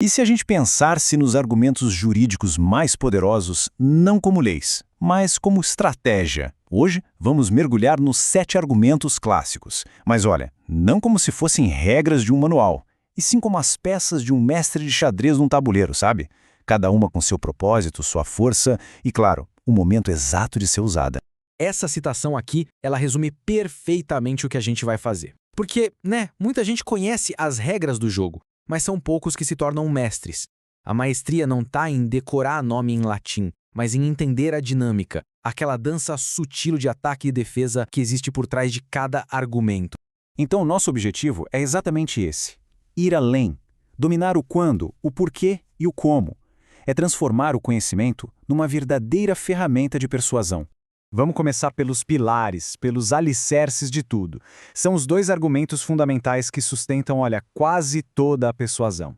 E se a gente pensasse nos argumentos jurídicos mais poderosos, não como leis, mas como estratégia? Hoje, vamos mergulhar nos 7 argumentos clássicos. Mas olha, não como se fossem regras de um manual, e sim como as peças de um mestre de xadrez num tabuleiro, sabe? Cada uma com seu propósito, sua força e, claro, o momento exato de ser usada. Essa citação aqui, ela resume perfeitamente o que a gente vai fazer. Porque, muita gente conhece as regras do jogo, mas são poucos que se tornam mestres. A maestria não está em decorar nome em latim, mas em entender a dinâmica, aquela dança sutil de ataque e defesa que existe por trás de cada argumento. Então, nosso objetivo é exatamente esse: ir além, dominar o quando, o porquê e o como. É transformar o conhecimento numa verdadeira ferramenta de persuasão. Vamos começar pelos pilares, pelos alicerces de tudo. São os 2 argumentos fundamentais que sustentam, quase toda a persuasão.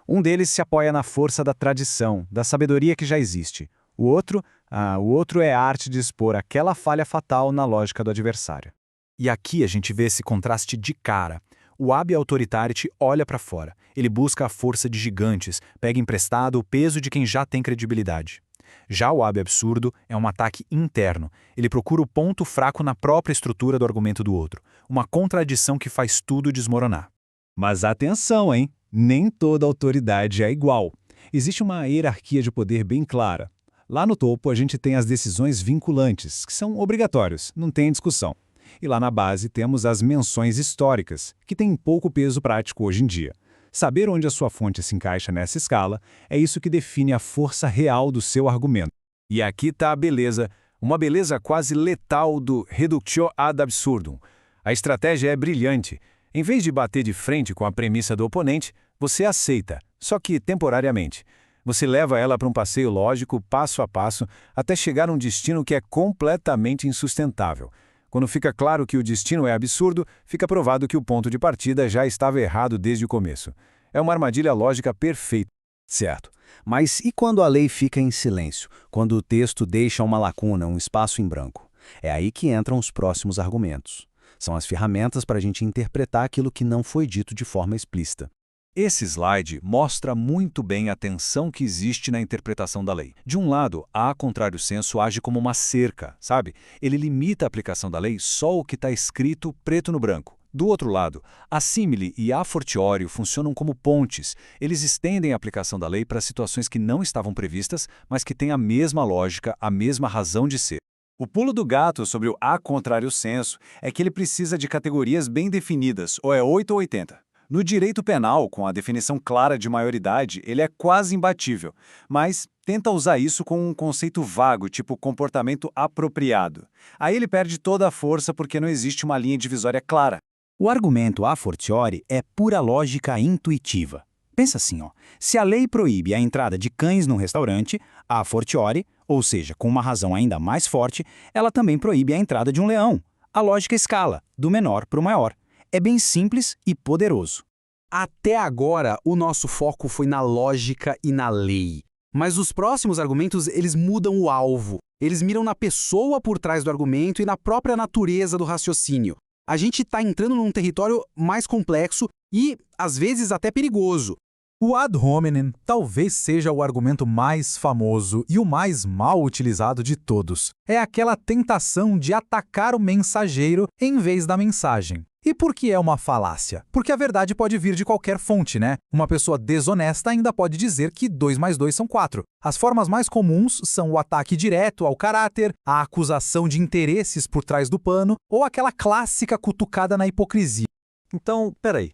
Um deles se apoia na força da tradição, da sabedoria que já existe. O outro é a arte de expor aquela falha fatal na lógica do adversário. E aqui a gente vê esse contraste de cara. O Ab Authority olha para fora. Ele busca a força de gigantes, pega emprestado o peso de quem já tem credibilidade. Já o Ab Absurdo é um ataque interno. Ele procura o ponto fraco na própria estrutura do argumento do outro. Uma contradição que faz tudo desmoronar. Mas atenção, hein? Nem toda autoridade é igual. Existe uma hierarquia de poder bem clara. Lá no topo a gente tem as decisões vinculantes, que são obrigatórios, não tem discussão. E lá na base temos as menções históricas, que têm pouco peso prático hoje em dia. Saber onde a sua fonte se encaixa nessa escala é isso que define a força real do seu argumento. E aqui está a beleza, uma beleza quase letal do reductio ad absurdum. A estratégia é brilhante. Em vez de bater de frente com a premissa do oponente, você aceita, só que temporariamente. Você leva ela para um passeio lógico, passo a passo, até chegar a um destino que é completamente insustentável. Quando fica claro que o destino é absurdo, fica provado que o ponto de partida já estava errado desde o começo. É uma armadilha lógica perfeita. Certo. Mas e quando a lei fica em silêncio? Quando o texto deixa uma lacuna, um espaço em branco? É aí que entram os próximos argumentos. São as ferramentas para a gente interpretar aquilo que não foi dito de forma explícita. Esse slide mostra muito bem a tensão que existe na interpretação da lei. De um lado, a contrário senso age como uma cerca, sabe? Ele limita a aplicação da lei só o que está escrito preto no branco. Do outro lado, a simile e a fortiori funcionam como pontes. Eles estendem a aplicação da lei para situações que não estavam previstas, mas que têm a mesma lógica, a mesma razão de ser. O pulo do gato sobre o a contrário senso é que ele precisa de categorias bem definidas, ou é 8 ou 80. No direito penal, com a definição clara de maioridade, ele é quase imbatível, mas tenta usar isso com um conceito vago, tipo comportamento apropriado. Aí ele perde toda a força porque não existe uma linha divisória clara. O argumento a fortiori é pura lógica intuitiva. Pensa assim, se a lei proíbe a entrada de cães num restaurante, a fortiori, ou seja, com uma razão ainda mais forte, ela também proíbe a entrada de um leão. A lógica escala, do menor para o maior. É bem simples e poderoso. Até agora, o nosso foco foi na lógica e na lei. Mas os próximos argumentos, eles mudam o alvo. Eles miram na pessoa por trás do argumento e na própria natureza do raciocínio. A gente está entrando num território mais complexo e, às vezes, até perigoso. O ad hominem talvez seja o argumento mais famoso e o mais mal utilizado de todos. É aquela tentação de atacar o mensageiro em vez da mensagem. E por que é uma falácia? Porque a verdade pode vir de qualquer fonte, né? Uma pessoa desonesta ainda pode dizer que 2 mais 2 são 4. As formas mais comuns são o ataque direto ao caráter, a acusação de interesses por trás do pano ou aquela clássica cutucada na hipocrisia. Então, peraí,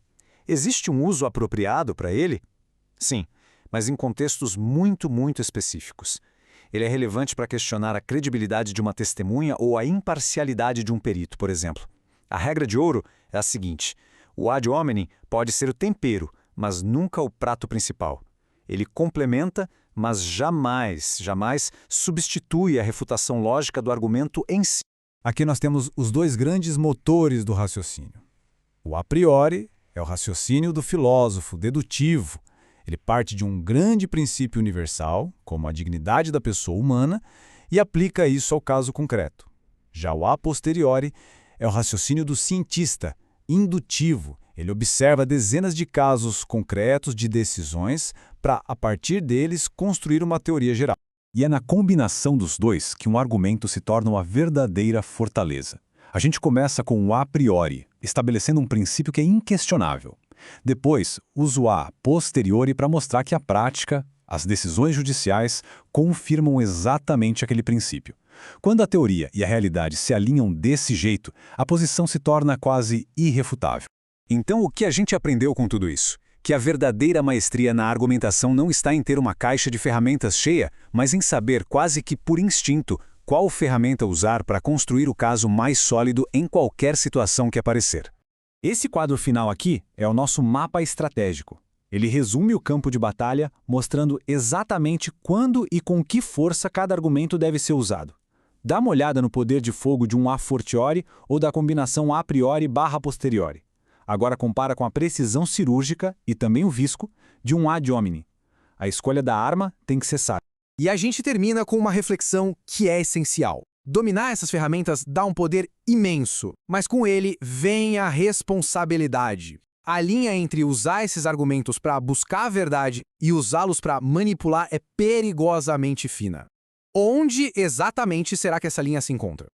existe um uso apropriado para ele? Sim, mas em contextos muito específicos. Ele é relevante para questionar a credibilidade de uma testemunha ou a imparcialidade de um perito, por exemplo. A regra de ouro é a seguinte: o ad hominem pode ser o tempero, mas nunca o prato principal. Ele complementa, mas jamais substitui a refutação lógica do argumento em si. Aqui nós temos os 2 grandes motores do raciocínio. O a priori é o raciocínio do filósofo, dedutivo. Ele parte de um grande princípio universal, como a dignidade da pessoa humana, e aplica isso ao caso concreto. Já o a posteriori é o raciocínio do cientista, indutivo. Ele observa dezenas de casos concretos de decisões para, a partir deles, construir uma teoria geral. E é na combinação dos dois que um argumento se torna uma verdadeira fortaleza. A gente começa com o a priori, estabelecendo um princípio que é inquestionável. Depois, usa o a posteriori para mostrar que a prática, as decisões judiciais, confirmam exatamente aquele princípio. Quando a teoria e a realidade se alinham desse jeito, a posição se torna quase irrefutável. Então, o que a gente aprendeu com tudo isso? Que a verdadeira maestria na argumentação não está em ter uma caixa de ferramentas cheia, mas em saber quase que por instinto qual ferramenta usar para construir o caso mais sólido em qualquer situação que aparecer. Esse quadro final aqui é o nosso mapa estratégico. Ele resume o campo de batalha, mostrando exatamente quando e com que força cada argumento deve ser usado. Dá uma olhada no poder de fogo de um a fortiori ou da combinação a priori barra posteriori. Agora compara com a precisão cirúrgica e também o visco de um ad hominem. A escolha da arma tem que cessar. E a gente termina com uma reflexão que é essencial. Dominar essas ferramentas dá um poder imenso, mas com ele vem a responsabilidade. A linha entre usar esses argumentos para buscar a verdade e usá-los para manipular é perigosamente fina. Onde exatamente será que essa linha se encontra?